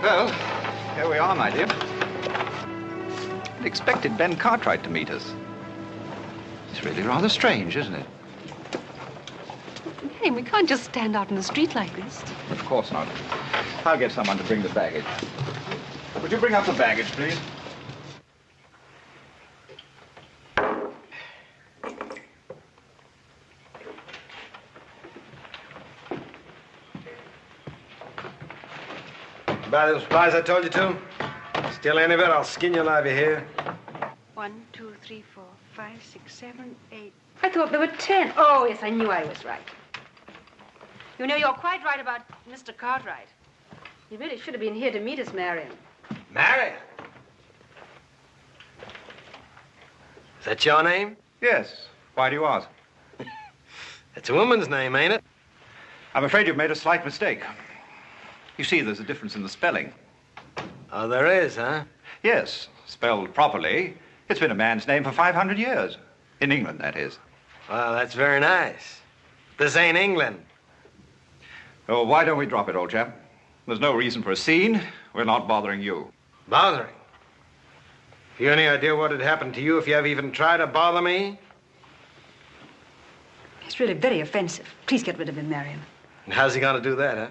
Well, here we are, my dear. I expected Ben Cartwright to meet us. It's really rather strange, isn't it? Hey, we can't just stand out in the street like this. Of course not. I'll get someone to bring the baggage. Would you bring up the baggage, please? Buy those supplies I told you to? Steal any of it, I'll skin you alive, you hear? 1, 2, 3, 4, 5, 6, 7, 8. I thought there were 10. Oh, yes, I knew I was right. You know, you're quite right about Mr. Cartwright. He really should have been here to meet us, Marion. Marion? Is that your name? Yes. Why do you ask? It's a woman's name, ain't it? I'm afraid you've made a slight mistake. You see, there's a difference in the spelling. Oh, there is, huh? Yes, spelled properly. It's been a man's name for 500 years. In England, that is. Well, that's very nice. This ain't England. Oh, why don't we drop it, old chap? There's no reason for a scene. We're not bothering you. Bothering? Have you any idea what would happen to you if you ever even tried to bother me? He's really very offensive. Please get rid of him, Marion. And how's he gonna do that, huh?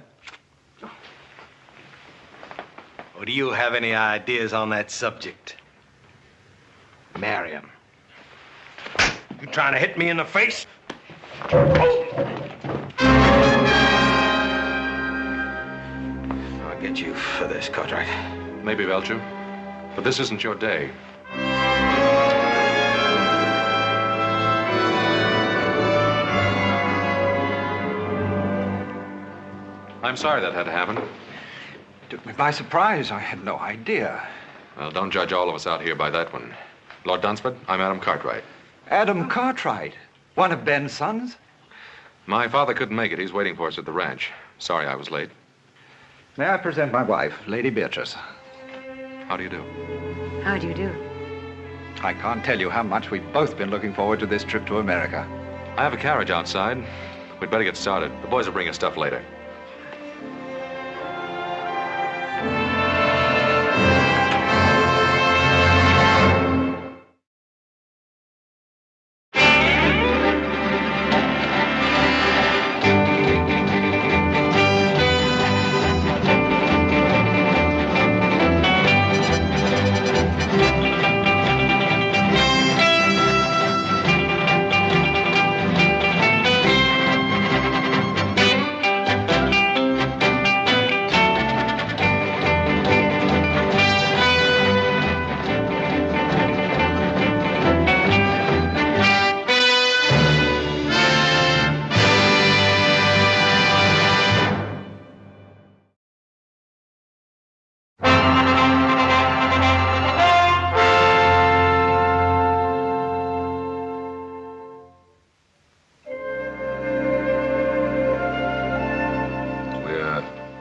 Or do you have any ideas on that subject? Marion. You trying to hit me in the face? I'll get you for this, Cartwright. Maybe, Belcher, but this isn't your day. I'm sorry that had to happen. Took me by surprise. I had no idea. Well, don't judge all of us out here by that one. Lord Dunsford, I'm Adam Cartwright. Adam Cartwright? One of Ben's sons? My father couldn't make it. He's waiting for us at the ranch. Sorry I was late. May I present my wife, Lady Beatrice? How do you do? How do you do? I can't tell you how much we've both been looking forward to this trip to America. I have a carriage outside. We'd better get started. The boys will bring us stuff later.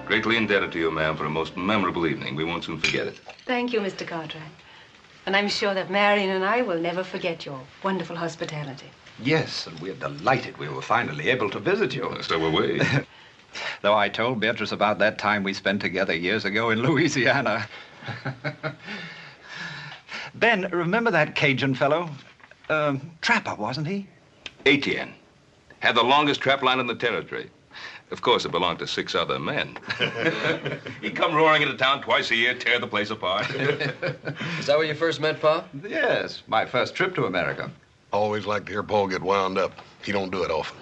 Greatly indebted to you, ma'am, for a most memorable evening. We won't soon forget it. Thank you, Mr. Cartwright. And I'm sure that Marion and I will never forget your wonderful hospitality. Yes, and we're delighted we were finally able to visit you. So were we. Though I told Beatrice about that time we spent together years ago in Louisiana. Ben, remember that Cajun fellow? Trapper, wasn't he? Etienne. Had the longest trap line in the territory. Of course, it belonged to 6 other men. He'd come roaring into town twice a year, tear the place apart. Is that where you first met Pop? Yes, my first trip to America. Always like to hear Paul get wound up. He don't do it often.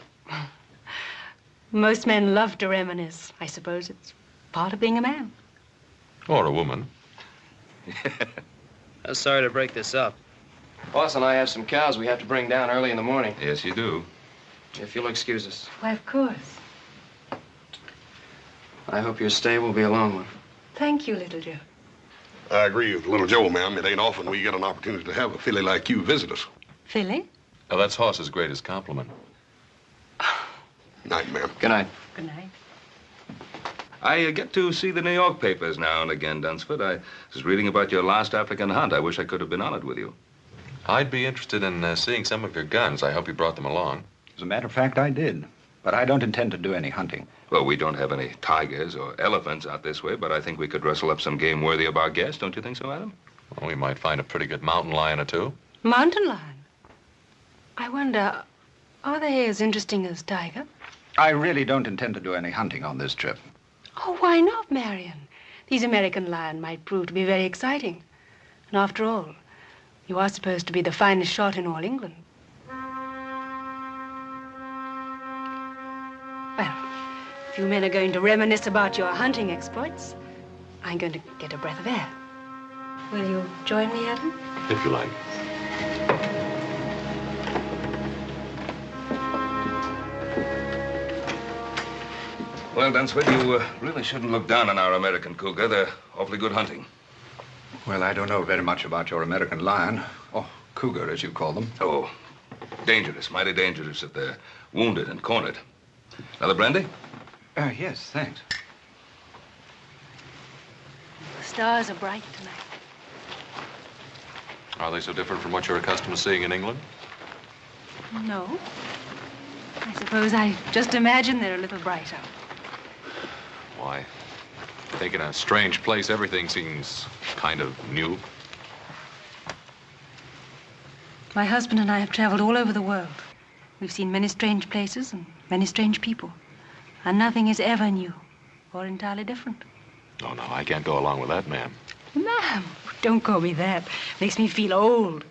Most men love to reminisce. I suppose it's part of being a man. Or a woman. I'm sorry to break this up. Boss and I have some cows we have to bring down early in the morning. Yes, you do. If you'll excuse us. Why, of course. I hope your stay will be a long one. Thank you, little Joe. I agree with little Joe, ma'am. It ain't often we get an opportunity to have a filly like you visit us. Philly? Now, that's Hoss's greatest compliment. Night, ma'am. Good night. Good night. I get to see the New York papers now and again, Dunsford. I was reading about your last African hunt. I wish I could have been on it with you. I'd be interested in seeing some of your guns. I hope you brought them along. As a matter of fact, I did. But I don't intend to do any hunting. Well, we don't have any tigers or elephants out this way, but I think we could rustle up some game worthy of our guest. Don't you think so, Adam? Well, we might find a pretty good mountain lion or two. Mountain lion? I wonder, are they as interesting as tiger? I really don't intend to do any hunting on this trip. Oh, why not, Marion? These American lion might prove to be very exciting. And after all, you are supposed to be the finest shot in all England. Well, if you men are going to reminisce about your hunting exploits, I'm going to get a breath of air. Will you join me, Adam? If you like. Well, Dunsford, you really shouldn't look down on our American cougar. They're awfully good hunting. Well, I don't know very much about your American lion, or cougar, as you call them. Oh, dangerous, mighty dangerous if they're wounded and cornered. Another brandy? Yes, thanks. The stars are bright tonight. Are they so different from what you're accustomed to seeing in England? No. I suppose I just imagine they're a little brighter. Why? I think in a strange place, everything seems kind of new. My husband and I have traveled all over the world. We've seen many strange places and many strange people. And nothing is ever new or entirely different. Oh, no, I can't go along with that, ma'am. Ma'am, don't call me that. Makes me feel old.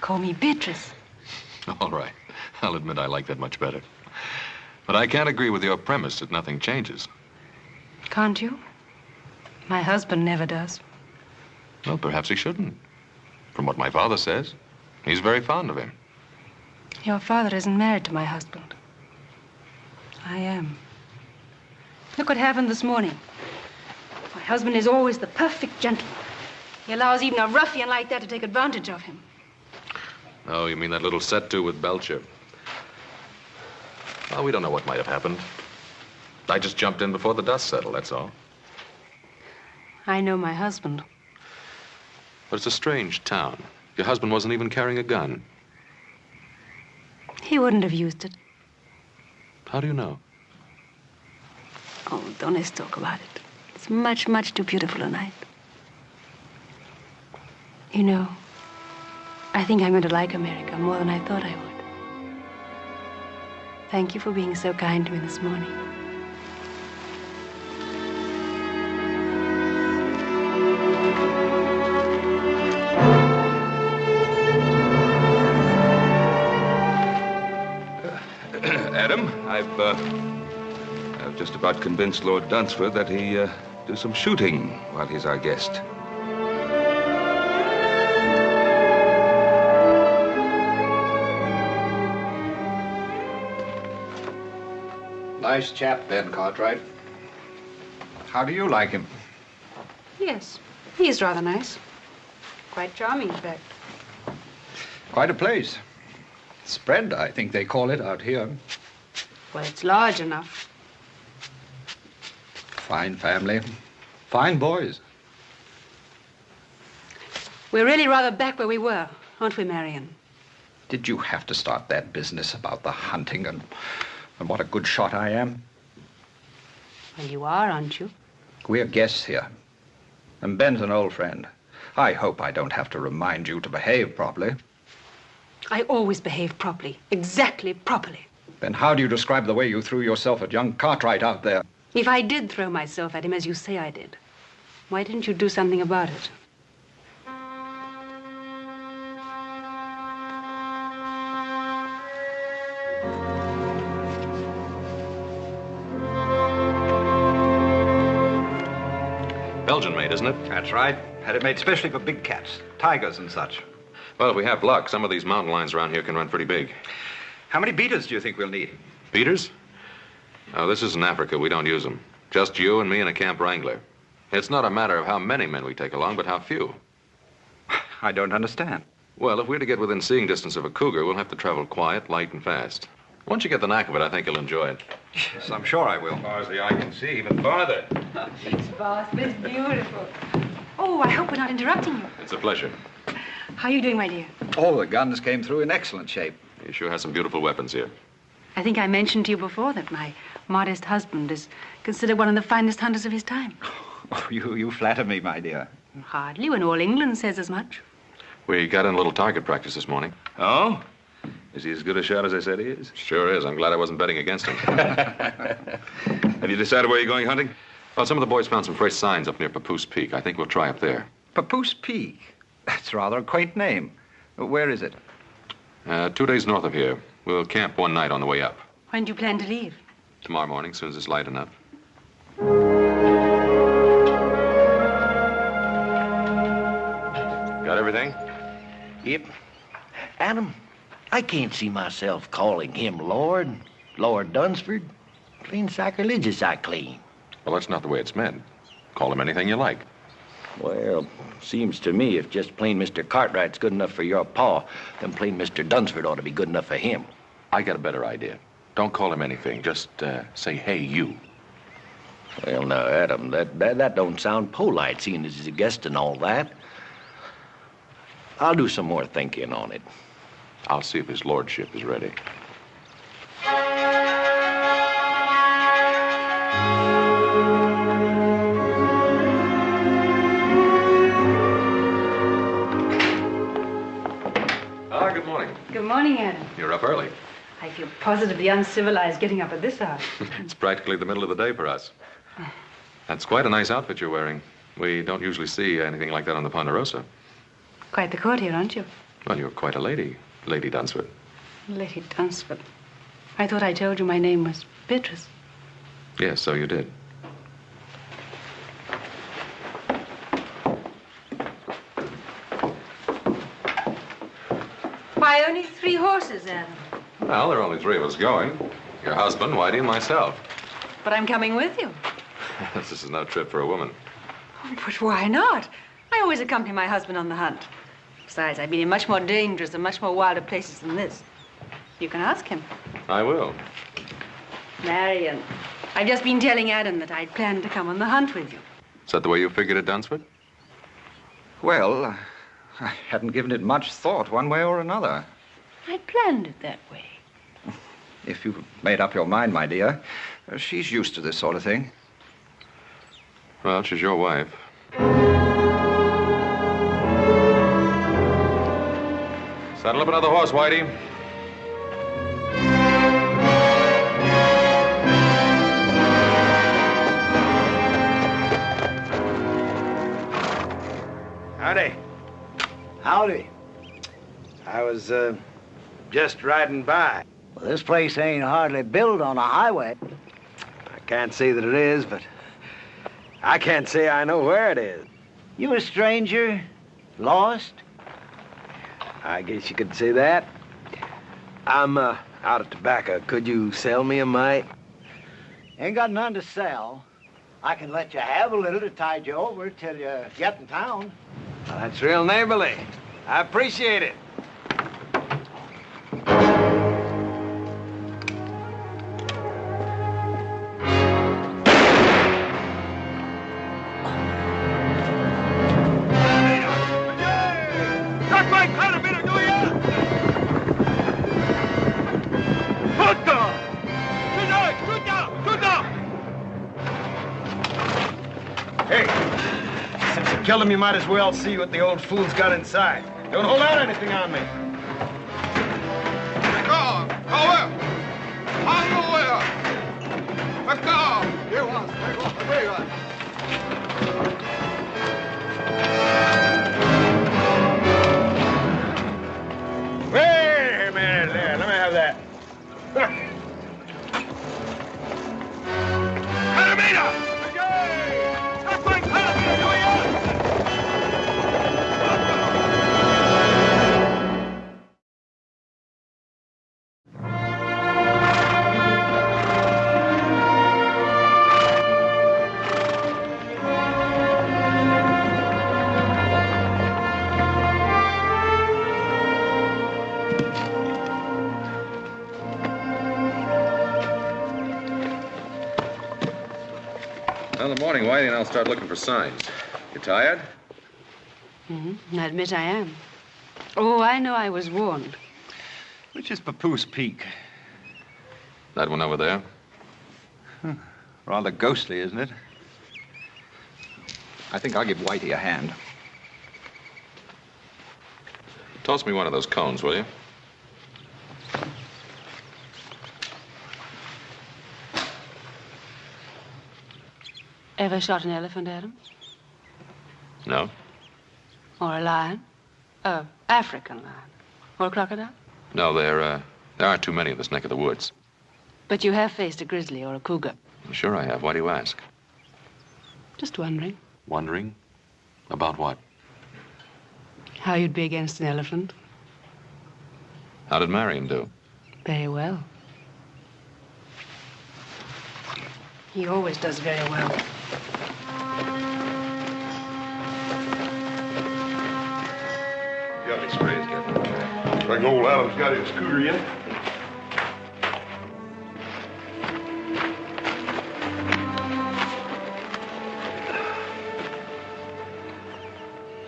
Call me Beatrice. All right. I'll admit I like that much better. But I can't agree with your premise that nothing changes. Can't you? My husband never does. Well, perhaps he shouldn't. From what my father says, he's very fond of him. Your father isn't married to my husband. I am. Look what happened this morning. My husband is always the perfect gentleman. He allows even a ruffian like that to take advantage of him. Oh, you mean that little set-to with Belcher? Well, we don't know what might have happened. I just jumped in before the dust settled, that's all. I know my husband. But it's a strange town. Your husband wasn't even carrying a gun. He wouldn't have used it. How do you know? Oh, don't let's talk about it. It's much, much too beautiful a night. You know, I think I'm going to like America more than I thought I would. Thank you for being so kind to me this morning. Adam, I've just about convinced Lord Dunsford that he do some shooting while he's our guest. Nice chap, Ben Cartwright. How do you like him? Yes, he's rather nice. Quite charming, in fact. Quite a place. Spread, I think they call it out here. Well, it's large enough. Fine family. Fine boys. We're really rather back where we were, aren't we, Marion? Did you have to start that business about the hunting and what a good shot I am? Well, you are, aren't you? We're guests here. And Ben's an old friend. I hope I don't have to remind you to behave properly. I always behave properly, exactly properly. Then how do you describe the way you threw yourself at young Cartwright out there? If I did throw myself at him as you say I did, why didn't you do something about it? Belgian made, isn't it? That's right. Had it made specially for big cats, tigers and such. Well, if we have luck, some of these mountain lions around here can run pretty big. How many beaters do you think we'll need? Beaters? Oh, this isn't Africa. We don't use them. Just you and me and a camp wrangler. It's not a matter of how many men we take along, but how few. I don't understand. Well, if we're to get within seeing distance of a cougar, we'll have to travel quiet, light, and fast. Once you get the knack of it, I think you'll enjoy it. Yes, I'm sure I will. As far as the eye can see, even farther. It's vast, it's beautiful. Oh, I hope we're not interrupting you. It's a pleasure. How are you doing, my dear? All the guns came through in excellent shape. You sure have some beautiful weapons here. I think I mentioned to you before that my modest husband is considered one of the finest hunters of his time. Oh, you flatter me, my dear. Hardly, when all England says as much. We got in a little target practice this morning. Oh? Is he as good a shot as I said he is? Sure is. I'm glad I wasn't betting against him. Have you decided where you're going hunting? Well, some of the boys found some fresh signs up near Papoose Peak. I think we'll try up there. Papoose Peak. That's rather a quaint name. Where is it? 2 days north of here. We'll camp one night on the way up. When do you plan to leave? Tomorrow morning, as soon as it's light enough. Got everything? Yep. Adam, I can't see myself calling him Lord. Lord Dunsford. Clean sacrilegious, I claim. Well, that's not the way it's meant. Call him anything you like. Well, seems to me if just plain Mr. Cartwright's good enough for your pa, then plain Mr. Dunsford ought to be good enough for him. I got a better idea. Don't call him anything. Just say, hey, you. Well, now, Adam, that don't sound polite, seeing as he's a guest and all that. I'll do some more thinking on it. I'll see if his lordship is ready. Good morning. Good morning, Adam. You're up early. I feel positively uncivilized getting up at this hour. It's practically the middle of the day for us. That's quite a nice outfit you're wearing. We don't usually see anything like that on the Ponderosa. Quite the courtier, aren't you? Well, you're quite a lady, Lady Dunsford. Lady Dunsford. I thought I told you my name was Beatrice. Yes, so you did. Why, only 3 horses, Adam? Well, there are only 3 of us going. Your husband, Whitey, and myself. But I'm coming with you. This is no trip for a woman. Oh, but why not? I always accompany my husband on the hunt. Besides, I've been in much more dangerous and much more wilder places than this. You can ask him. I will. Marion, I've just been telling Adam that I'd planned to come on the hunt with you. Is that the way you figured it, Dunsford? Well, I hadn't given it much thought one way or another. I planned it that way. If you've made up your mind, my dear, she's used to this sort of thing. Well, she's your wife. Saddle up another horse, Whitey. Howdy. Howdy. I was, just riding by. Well, this place ain't hardly built on a highway. I can't say that it is, but I can't say I know where it is. You a stranger? Lost? I guess you could say that. I'm, out of tobacco. Could you sell me a mite? Ain't got none to sell. I can let you have a little to tide you over till you get in town. Well, that's real neighborly. I appreciate it. Hey, since you killed him, you might as well see what the old fool's got inside. Don't hold out anything on me. Wait a minute there. Let me have that. Well, in the morning, Whitey and I'll start looking for signs. You tired? Mm-hmm. I admit I am. Oh, I know I was warned. Which is Papoose Peak? That one over there? Rather ghostly, isn't it? I think I'll give Whitey a hand. Toss me one of those cones, will you? Ever shot an elephant, Adam? No? Or a lion? African lion. Or a crocodile? No, there aren't too many in this neck of the woods. But you have faced a grizzly or a cougar. Sure I have. Why do you ask? Just wondering Wondering? About what? how you'd be against an elephant. How did Marion do? Very well. He always does very well. Got any sprays yet? Reckon old Adam's got his scooter yet?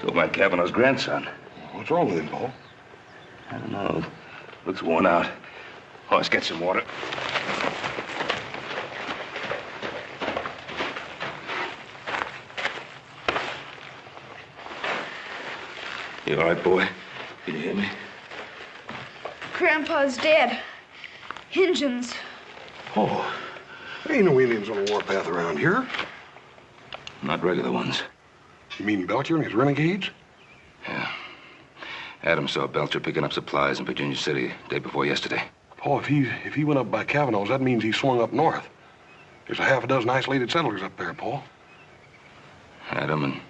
So my Kavanaugh's grandson. What's wrong with him, Paul? I don't know. Looks worn out. Oh, let's get some water. You all right, boy? Can you hear me? Grandpa's dead. Injuns. Oh, there ain't no Indians on the warpath around here. Not regular ones. You mean Belcher and his renegades? Yeah. Adam saw Belcher picking up supplies in Virginia City day before yesterday. Paul, if he went up by Kavanaugh's, that means he swung up north. There's a half a dozen isolated settlers up there, Paul. Adam and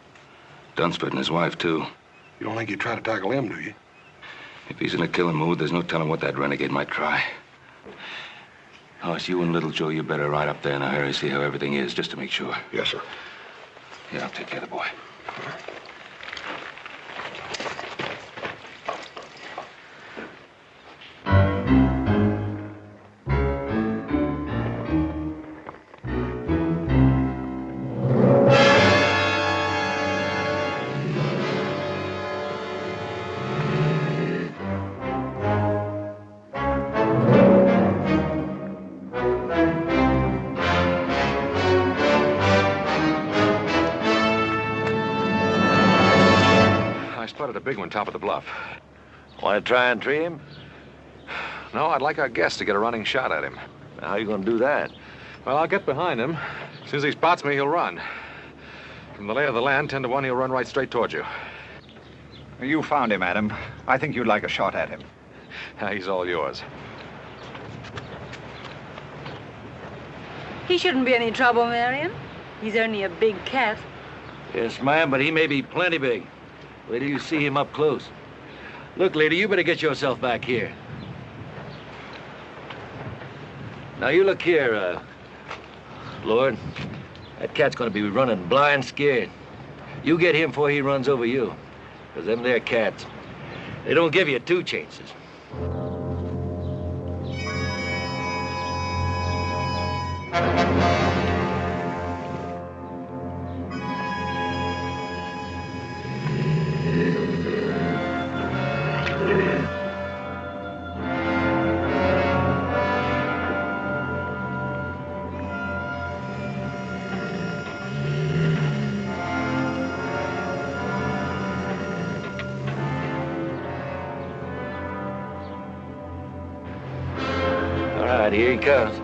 Dunsford and his wife, too. You don't think he'd try to tackle them, do you? If he's in a killing mood, there's no telling what that renegade might try. Oh, it's you and Little Joe, you better ride up there in a hurry, see how everything is, just to make sure. Yes, sir. Yeah, I'll take care of the boy. A big one top of the bluff. Want to try and tree him? No, I'd like our guest to get a running shot at him. How you gonna do that? Well, I'll get behind him. As soon as he spots me, he'll run. From the lay of the land, 10 to 1, he'll run right straight towards you. You found him, Adam. I think you'd like a shot at him. He's all yours. He shouldn't be any trouble, Marion. He's only a big cat. Yes, ma'am, but he may be plenty big. Wait till you see him up close. Look, lady, you better get yourself back here. Now, you look here, Lord. That cat's gonna be running blind scared. You get him before he runs over you. Because them there cats, they don't give you two chances. Here he comes.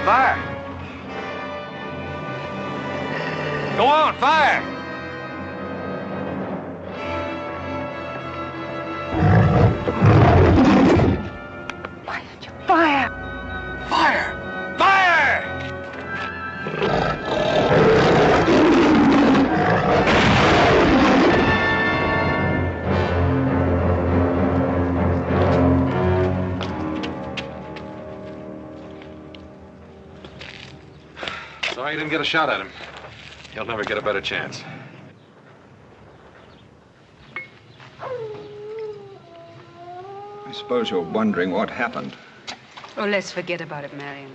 Fire! Go on, fire! Why did you fire? Fire! Sorry you didn't get a shot at him. He'll never get a better chance. I suppose you're wondering what happened. Oh, let's forget about it, Marion.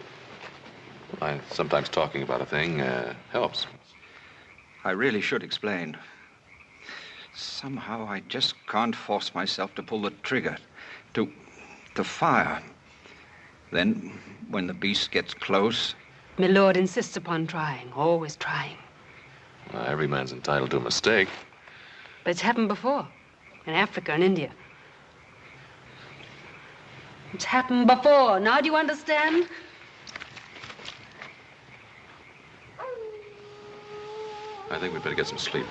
Sometimes talking about a thing helps. I really should explain. Somehow I just can't force myself to pull the trigger, to fire. Then, when the beast gets close... My lord insists upon trying, always trying. Every man's entitled to a mistake. But it's happened before, in Africa and India. It's happened before. Now do you understand? I think we'd better get some sleep.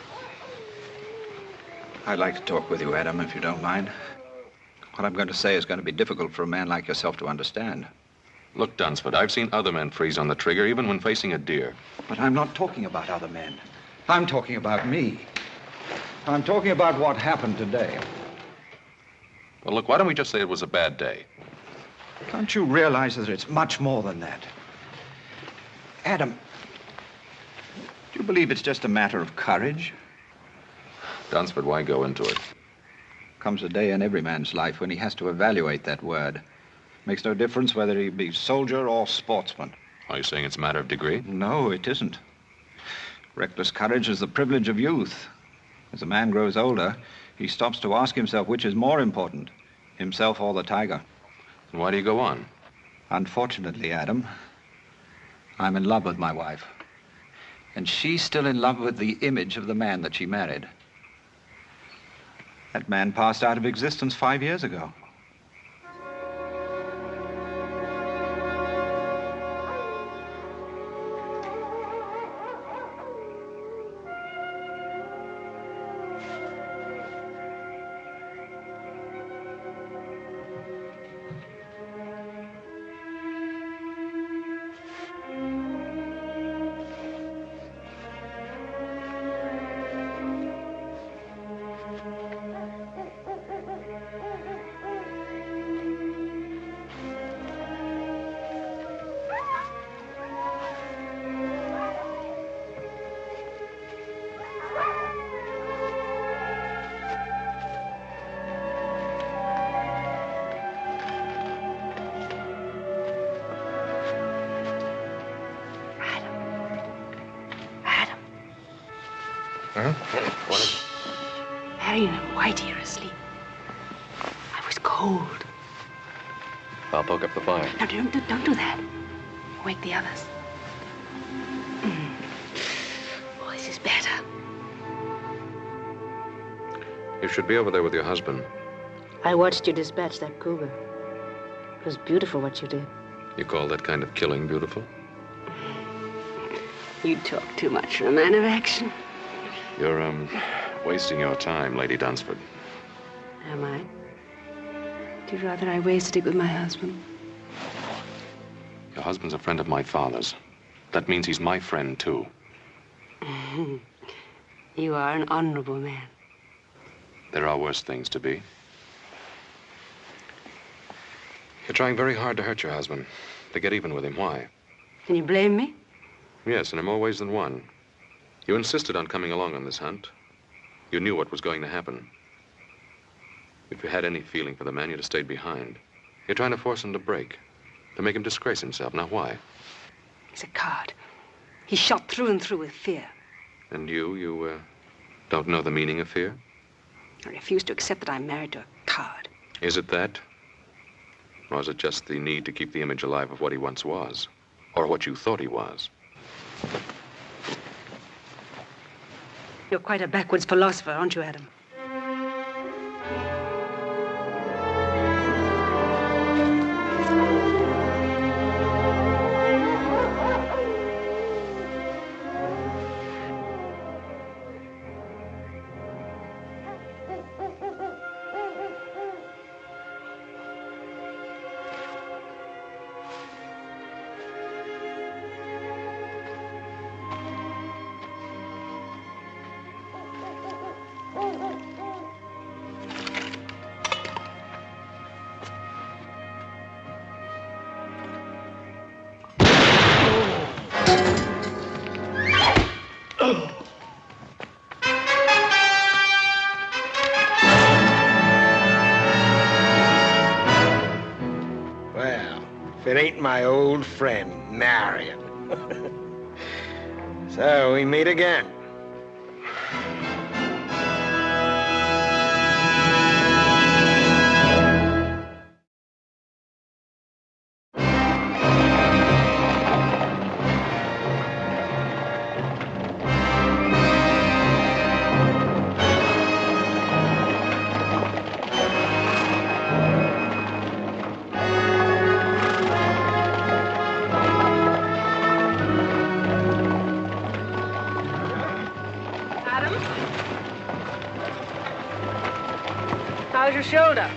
I'd like to talk with you, Adam, if you don't mind. What I'm going to say is going to be difficult for a man like yourself to understand. Look, Dunsford, I've seen other men freeze on the trigger, even when facing a deer. But I'm not talking about other men. I'm talking about me. I'm talking about what happened today. Well, look, why don't we just say it was a bad day? Can't you realize that it's much more than that? Adam, do you believe it's just a matter of courage? Dunsford, why go into it? Comes a day in every man's life when he has to evaluate that word. Makes no difference whether he be soldier or sportsman. Are you saying it's a matter of degree? No, it isn't. Reckless courage is the privilege of youth. As a man grows older, he stops to ask himself which is more important, himself or the tiger. And why do you go on? Unfortunately, Adam, I'm in love with my wife. And she's still in love with the image of the man that she married. That man passed out of existence 5 years ago. Marion and Whitey are asleep. I was cold. I'll poke up the fire. No, don't do that. Wake the others. Oh, this is better. You should be over there with your husband. I watched you dispatch that cougar. It was beautiful what you did. You call that kind of killing beautiful? You talk too much for a man of action. You're, wasting your time, Lady Dunsford. Am I? Do you rather I wasted it with my husband? Your husband's a friend of my father's. That means he's my friend, too. You are an honorable man. There are worse things to be. You're trying very hard to hurt your husband, to get even with him. Why? Can you blame me? Yes, and in more ways than one. You insisted on coming along on this hunt. You knew what was going to happen. If you had any feeling for the man, you'd have stayed behind. You're trying to force him to break, to make him disgrace himself. Now, why? He's a coward. He's shot through and through with fear. And you don't know the meaning of fear? I refuse to accept that I'm married to a coward. Is it that? Or is it just the need to keep the image alive of what he once was? Or what you thought he was? You're quite a backwards philosopher, aren't you, Adam? Well, if it ain't my old friend, Marion. So we meet again. How's your shoulder?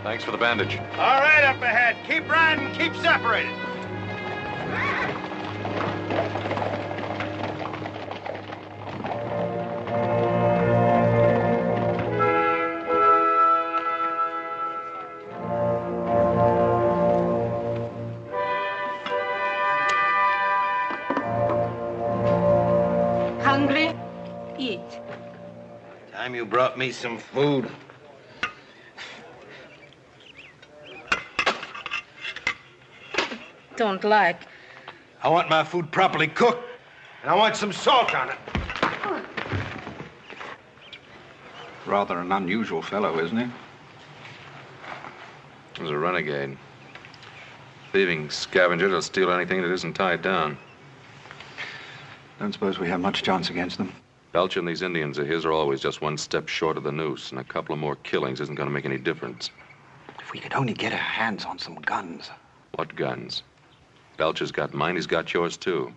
Thanks for the bandage. All right, up ahead. Keep riding, keep separated. Hungry? Eat. Time you brought me some food. Don't like. I want my food properly cooked, and I want some salt on it. Rather an unusual fellow, isn't he? He's a renegade. Thieving scavenger that'll steal anything that isn't tied down. Don't suppose we have much chance against them. Belcher and these Indians of his are always just one step short of the noose, and a couple of more killings isn't going to make any difference. If we could only get our hands on some guns. What guns? Belcher's got mine, he's got yours, too.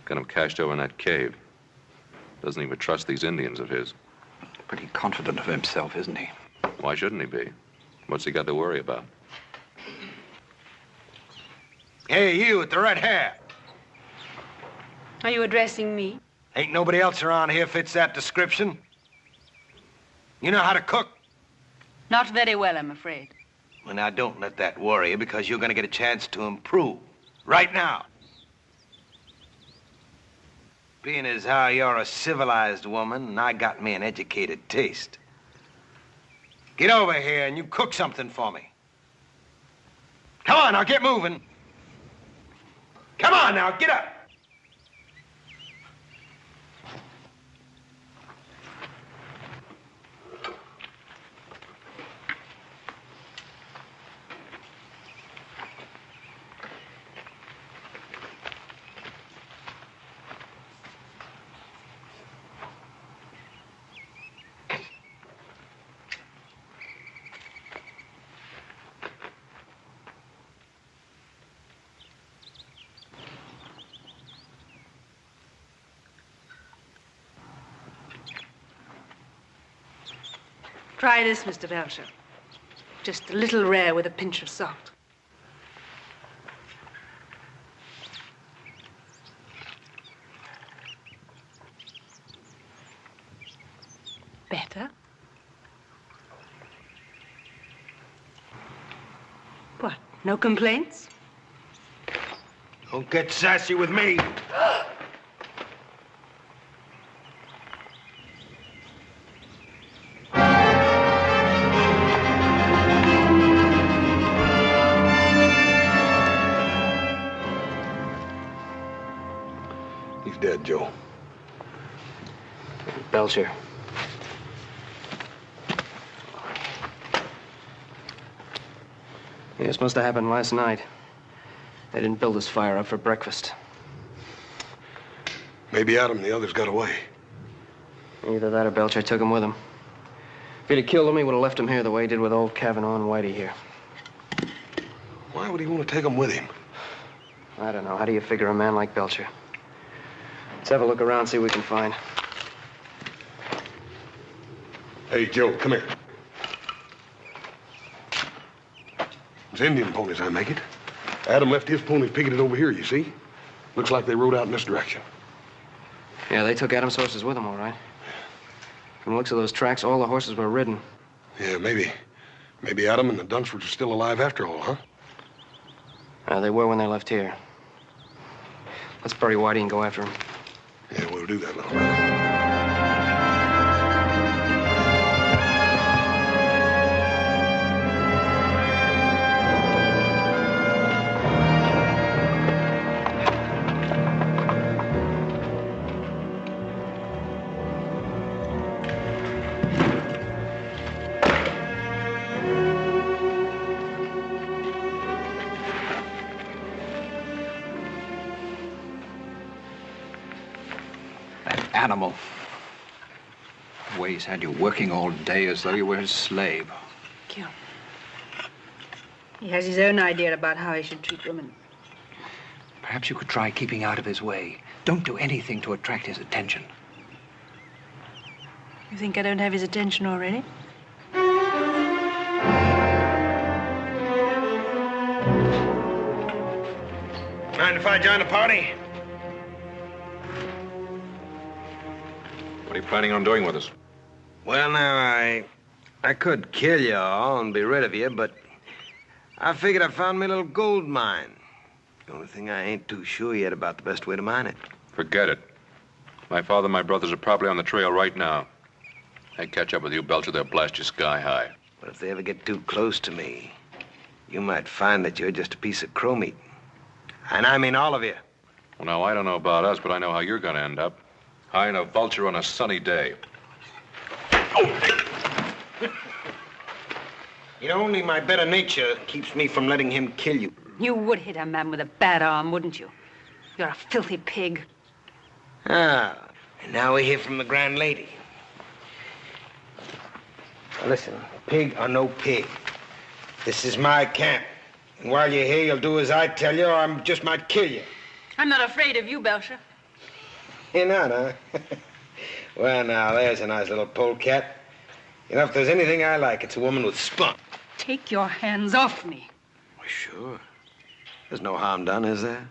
Got him cached over in that cave. Doesn't even trust these Indians of his. Pretty confident of himself, isn't he? Why shouldn't he be? What's he got to worry about? Hey, you with the red hair. Are you addressing me? Ain't nobody else around here fits that description. You know how to cook? Not very well, I'm afraid. Well, now, don't let that worry you, because you're going to get a chance to improve. Right now. Being as how you're a civilized woman, and I got me an educated taste. Get over here and you cook something for me. Come on, now, get moving. Come on, now, get up. Try this, Mr. Belcher. Just a little rare with a pinch of salt. Better? What, no complaints? Don't get sassy with me. He's dead, Joe. Belcher. Yeah, this must have happened last night. They didn't build this fire up for breakfast. Maybe Adam and the others got away. Either that or Belcher took him with him. If he'd have killed him, he would have left him here the way he did with old Kavanaugh and Whitey here. Why would he want to take them with him? I don't know. How do you figure a man like Belcher? Let's have a look around, see what we can find. Hey, Joe, come here. It's Indian ponies, I make it. Adam left his ponies picketed over here, you see? Looks like they rode out in this direction. Yeah, they took Adam's horses with them, all right. From the looks of those tracks, all the horses were ridden. Yeah, maybe Adam and the Dunsfords are still alive after all, huh? They were when they left here. Let's bury Whitey and go after him. Yeah, we'll do that, little brother. animal. The way he's had you working all day as though you were his slave. Kill. He has his own idea about how he should treat women. Perhaps you could try keeping out of his way. Don't do anything to attract his attention. You think I don't have his attention already? Mind if I join the party? What are you planning on doing with us? Well, now, I could kill you all and be rid of you, but I figured I found me a little gold mine. The only thing I ain't too sure yet about the best way to mine it. Forget it. My father and my brothers are probably on the trail right now. They catch up with you, Belcher, they'll blast you sky high. But if they ever get too close to me, you might find that you're just a piece of crow meat. And I mean all of you. Well, now, I don't know about us, but I know how you're going to end up. High in a vulture on a sunny day. You know, only my better nature keeps me from letting him kill you. You would hit a man with a bad arm, wouldn't you? You're a filthy pig. Ah, and now we hear from the grand lady. Now listen, pig or no pig, this is my camp. And while you're here, you'll do as I tell you, or I just might kill you. I'm not afraid of you, Belcher. You're not, huh? Well, now, there's a nice little polecat. You know, if there's anything I like, it's a woman with spunk. Take your hands off me. Well, sure. There's no harm done, is there?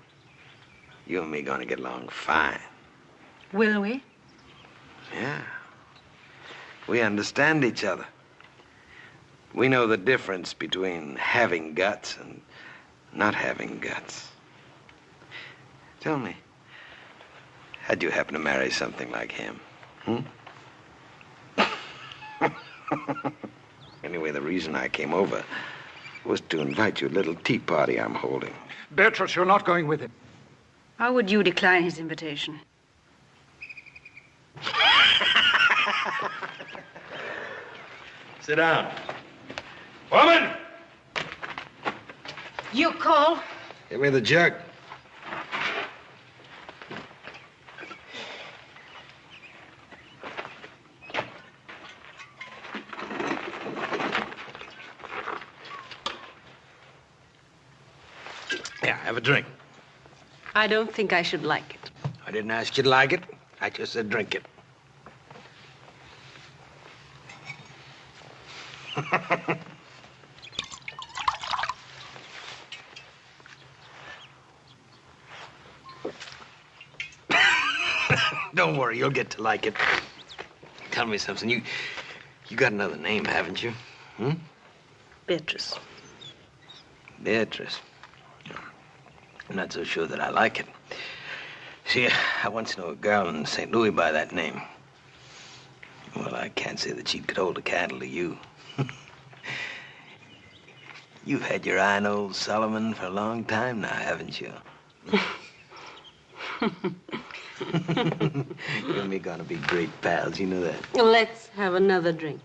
You and me gonna get along fine. Will we? Yeah. We understand each other. We know the difference between having guts and not having guts. Tell me, how'd you happen to marry something like him? Anyway, the reason I came over was to invite you to a little tea party I'm holding. Beatrice, you're not going with him. How would you decline his invitation? Sit down. Woman! You call? Give me the jug. Yeah, have a drink. I don't think I should like it. I didn't ask you to like it. I just said drink it. Don't worry, you'll get to like it. Tell me something. You got another name, haven't you? Beatrice. Beatrice. I'm not so sure that I like it. See, I once knew a girl in St. Louis by that name. Well, I can't say that she could hold a candle to you. You've had your eye on old Solomon for a long time now, haven't you? You and me gonna be great pals, you know that? Let's have another drink.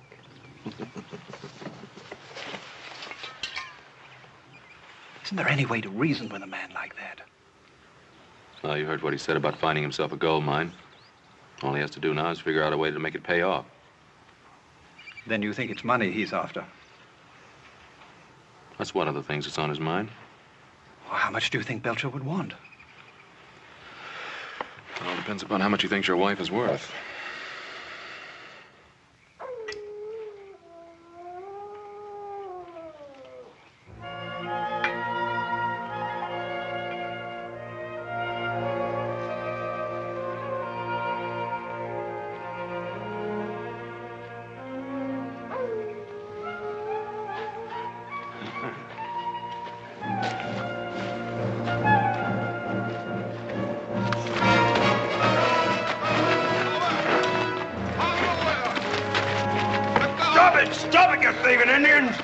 Isn't there any way to reason with a man like that? Well, you heard what he said about finding himself a gold mine. All he has to do now is figure out a way to make it pay off. Then you think it's money he's after? That's one of the things that's on his mind. Well, how much do you think Belcher would want? It all depends upon how much he thinks your wife is worth. Stop it, you thieving Indians!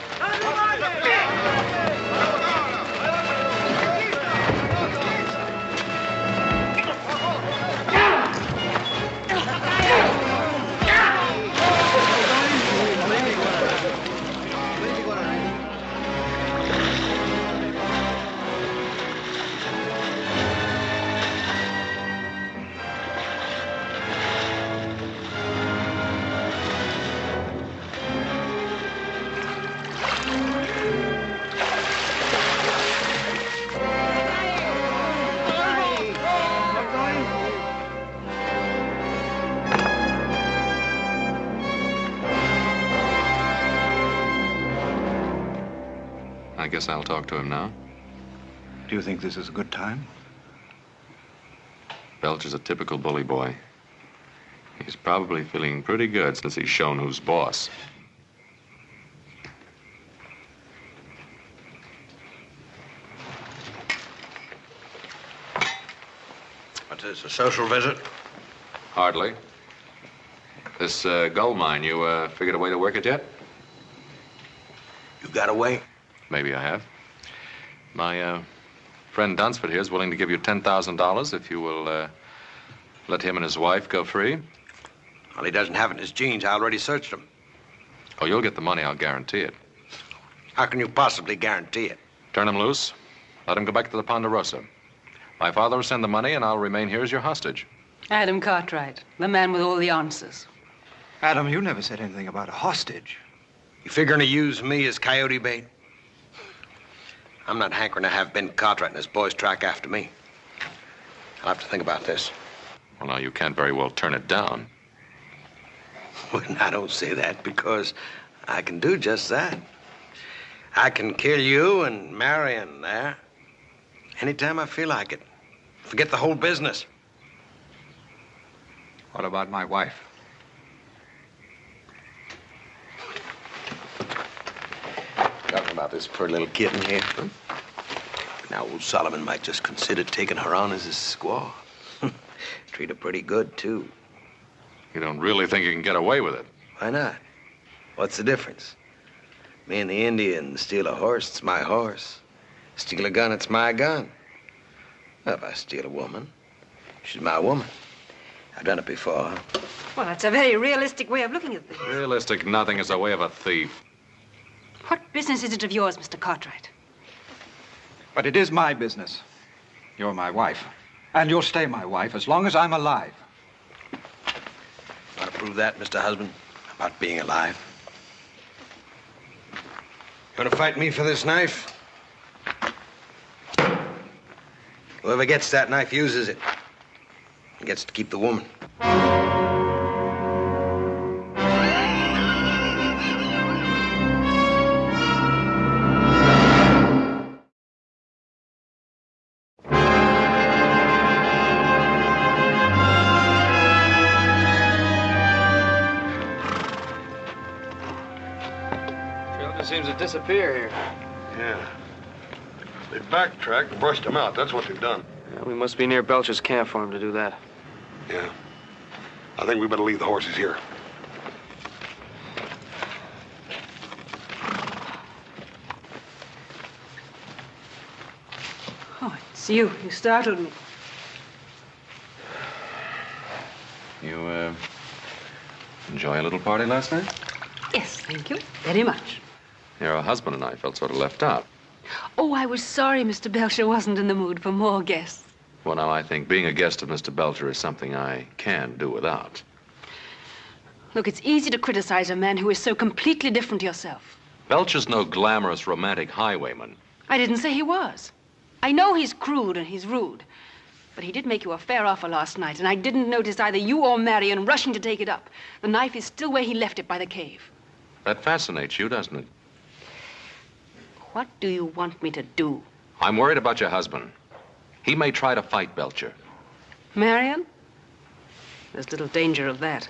I guess I'll talk to him now. Do you think this is a good time? Belcher's a typical bully boy. He's probably feeling pretty good since he's shown who's boss. What's this, a social visit? Hardly. This gold mine, you figured a way to work it yet? You got away? Maybe I have. My friend Dunsford here is willing to give you $10,000 if you will let him and his wife go free. Well, he doesn't have it in his jeans. I already searched them. Oh, you'll get the money, I'll guarantee it. How can you possibly guarantee it? Turn him loose. Let him go back to the Ponderosa. My father will send the money, and I'll remain here as your hostage. Adam Cartwright, the man with all the answers. Adam, you never said anything about a hostage. You figuring to use me as coyote bait? I'm not hankering to have Ben Cartwright and his boys track after me. I'll have to think about this. Well, now, you can't very well turn it down. Well, I don't say that because I can do just that. I can kill you and Marion there anytime I feel like it. Forget the whole business. What about my wife? Talking about this poor little kitten here. Huh? Now, old Solomon might just consider taking her on as his squaw. Treat her pretty good, too. You don't really think you can get away with it? Why not? What's the difference? Me and the Indian steal a horse, it's my horse. Steal a gun, it's my gun. Well, if I steal a woman, she's my woman. I've done it before. Well, that's a very realistic way of looking at things. Realistic nothing is the way of a thief. What business is it of yours, Mr. Cartwright? But it is my business. You're my wife. And you'll stay my wife as long as I'm alive. Want to prove that, Mr. Husband? About being alive? You want to fight me for this knife? Whoever gets that knife uses it. He gets to keep the woman. Seems to disappear here. Yeah. They backtracked and brushed him out. That's what they've done. Yeah, we must be near Belcher's camp for him to do that. Yeah. I think we better leave the horses here. Oh, it's you. You startled me. You, enjoy a little party last night? Yes, thank you. Very much. Your husband and I felt sort of left out. Oh, I was sorry Mr. Belcher wasn't in the mood for more guests. Well, now, I think being a guest of Mr. Belcher is something I can do without. Look, it's easy to criticize a man who is so completely different to yourself. Belcher's no glamorous, romantic highwayman. I didn't say he was. I know he's crude and he's rude. But he did make you a fair offer last night, and I didn't notice either you or Marion rushing to take it up. The knife is still where he left it by the cave. That fascinates you, doesn't it? What do you want me to do? I'm worried about your husband. He may try to fight Belcher. Marion? There's little danger of that.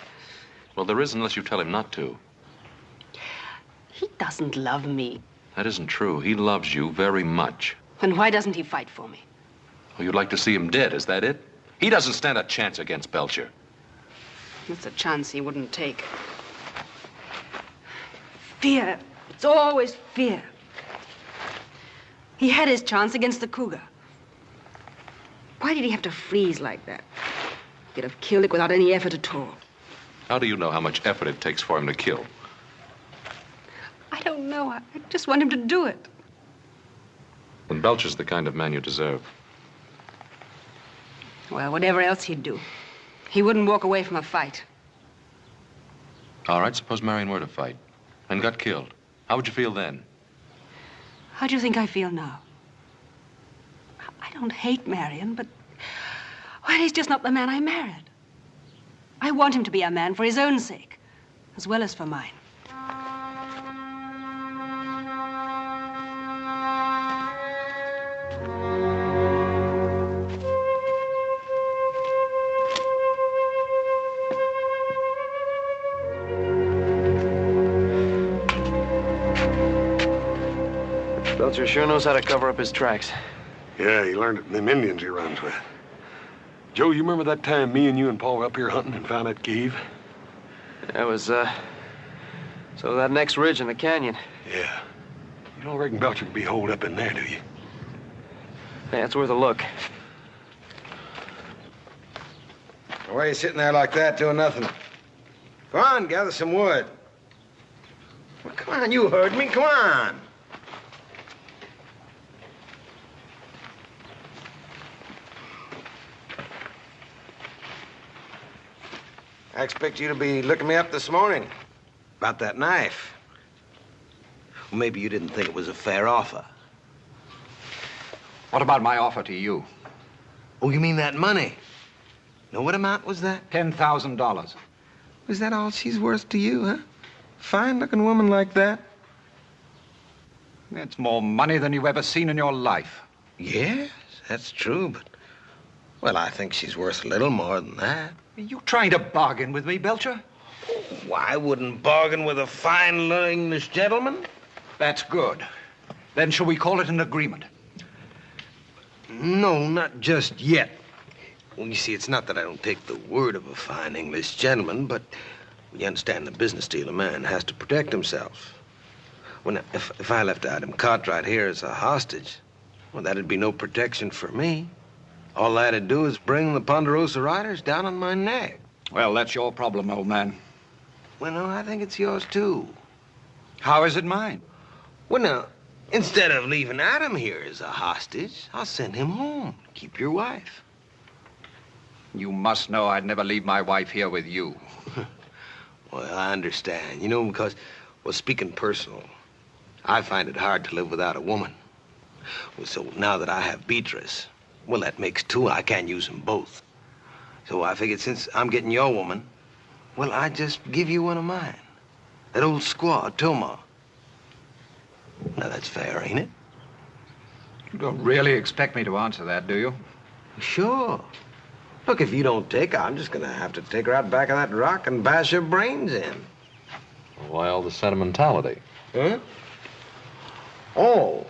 Well, there is unless you tell him not to. He doesn't love me. That isn't true. He loves you very much. Then why doesn't he fight for me? Well, you'd like to see him dead, is that it? He doesn't stand a chance against Belcher. That's a chance he wouldn't take. Fear. It's always fear. He had his chance against the cougar. Why did he have to freeze like that? He could have killed it without any effort at all. How do you know how much effort it takes for him to kill? I don't know. I just want him to do it. Then Belcher's the kind of man you deserve. Well, whatever else he'd do, he wouldn't walk away from a fight. All right, suppose Marion were to fight and got killed. How would you feel then? How do you think I feel now? I don't hate Marion, but... well, he's just not the man I married. I want him to be a man for his own sake, as well as for mine. Belcher sure knows how to cover up his tracks. Yeah, he learned it from them Indians he runs with. Joe, you remember that time me and you and Paul were up here hunting and found that cave? That was, so that next ridge in the canyon. Yeah. You don't reckon Belcher could be holed up in there, do you? Yeah, it's worth a look. Why are you sitting there like that doing nothing? Go on, gather some wood. Well, come on, you heard me. Come on. I expect you to be looking me up this morning about that knife. Well, maybe you didn't think it was a fair offer. What about my offer to you? Oh, you mean that money? Now, what amount was that? $10,000. Was that all she's worth to you, huh? Fine-looking woman like that? It's more money than you've ever seen in your life. Yes, that's true, but... Well, I think she's worth a little more than that. Are you trying to bargain with me, Belcher? Oh, I wouldn't bargain with a fine English gentleman. That's good. Then shall we call it an agreement? No, not just yet. Well, you see, it's not that I don't take the word of a fine English gentleman, but you understand the business deal, a man has to protect himself. Well, now, if I left Adam Cartwright here as a hostage, well, that'd be no protection for me. All that'd do is bring the Ponderosa Riders down on my neck. Well, that's your problem, old man. Well, no, I think it's yours, too. How is it mine? Well, now, instead of leaving Adam here as a hostage, I'll send him home. Keep your wife. You must know I'd never leave my wife here with you. Well, I understand. You know, because, well, speaking personal, I find it hard to live without a woman. Well, so now that I have Beatrice, well, that makes two. I can't use them both. So I figured since I'm getting your woman, well, I just give you one of mine. That old squaw, Toma. Now, that's fair, ain't it? You don't really expect me to answer that, do you? Sure. Look, if you don't take her, I'm just gonna have to take her out back of that rock and bash her brains in. Why all the sentimentality? Huh? Oh.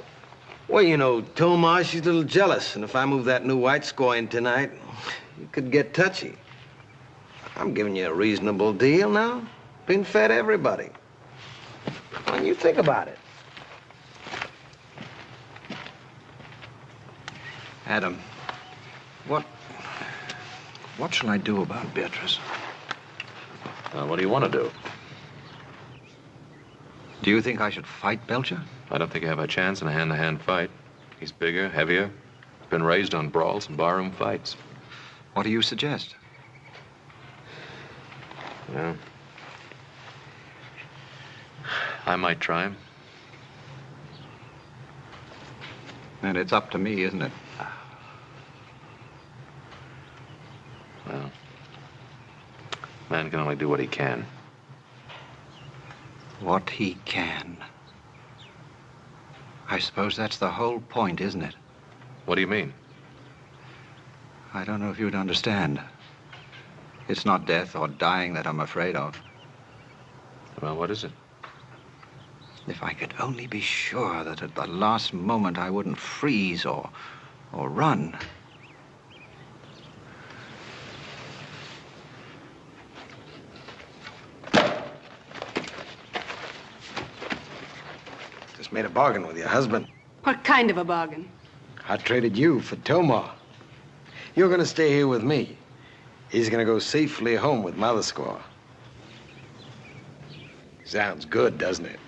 Well, you know, Toma, she's a little jealous, and if I move that new white squaw in tonight, it could get touchy. I'm giving you a reasonable deal now. Been fed everybody. When you think about it. Adam, what shall I do about Beatrice? What do you want to do? Do you think I should fight Belcher? I don't think you have a chance in a hand-to-hand fight. He's bigger, heavier, been raised on brawls and barroom fights. What do you suggest? Well, I might try him. And it's up to me, isn't it? Well, man can only do what he can. What he can. I suppose that's the whole point, isn't it? What do you mean? I don't know if you'd understand. It's not death or dying that I'm afraid of. Well, what is it? If I could only be sure that at the last moment I wouldn't freeze or run. Just made a bargain with your husband. What kind of a bargain? I traded you for Toma. You're gonna stay here with me. He's gonna go safely home with Mother Squaw. Sounds good, doesn't it?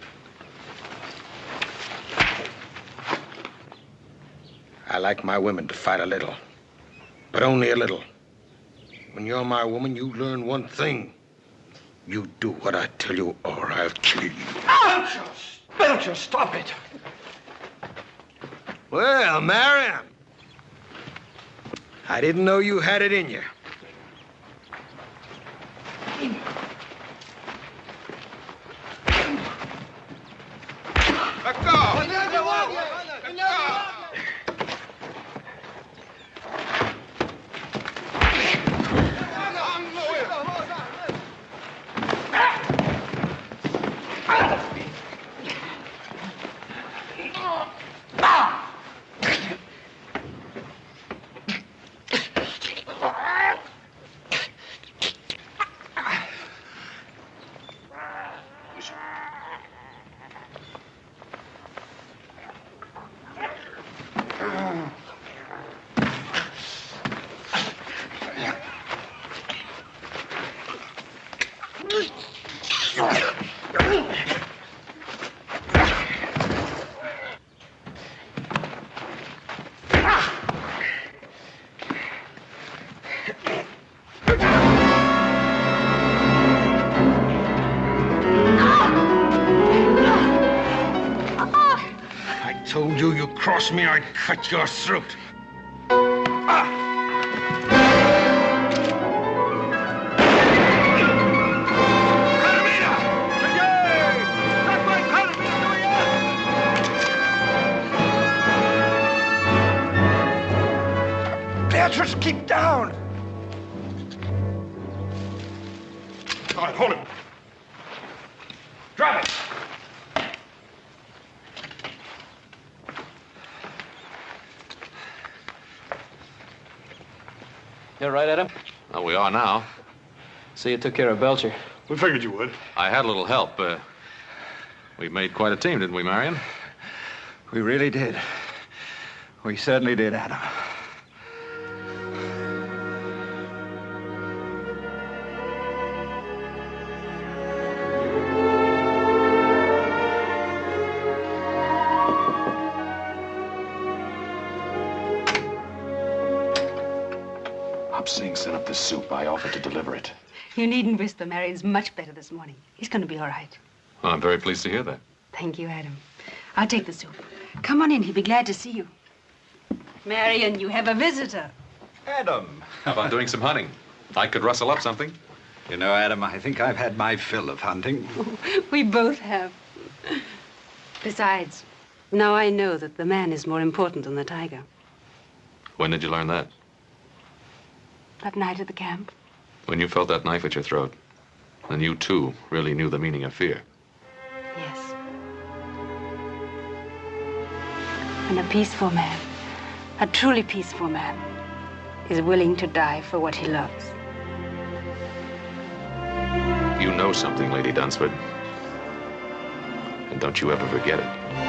I like my women to fight a little, but only a little. When you're my woman, you learn one thing. You do what I tell you, or I'll kill you. Belcher! Belcher, stop it! Well, Marion, I didn't know you had it in you. Let go! Let go! told you you crossed me, I'd cut your throat. Beatrice, keep down! All right, hold him. Drop it! You all right, Adam? Well, we are now. So you took care of Belcher. We figured you would. I had a little help. We made quite a team, didn't we, Marion? We really did. We certainly did, Adam. Sing sent up the soup. I offered to deliver it. You needn't whisper. Marion's much better this morning. He's going to be all right. Well, I'm very pleased to hear that. Thank you, Adam. I'll take the soup. Come on in. He'll be glad to see you. Marion, you have a visitor. Adam. How about doing some hunting? I could rustle up something. You know, Adam, I think I've had my fill of hunting. We both have. Besides, now I know that the man is more important than the tiger. When did you learn that? That night at the camp. When you felt that knife at your throat. And you, too, really knew the meaning of fear. Yes. And a peaceful man, a truly peaceful man, is willing to die for what he loves. You know something, Lady Dunsford. And don't you ever forget it.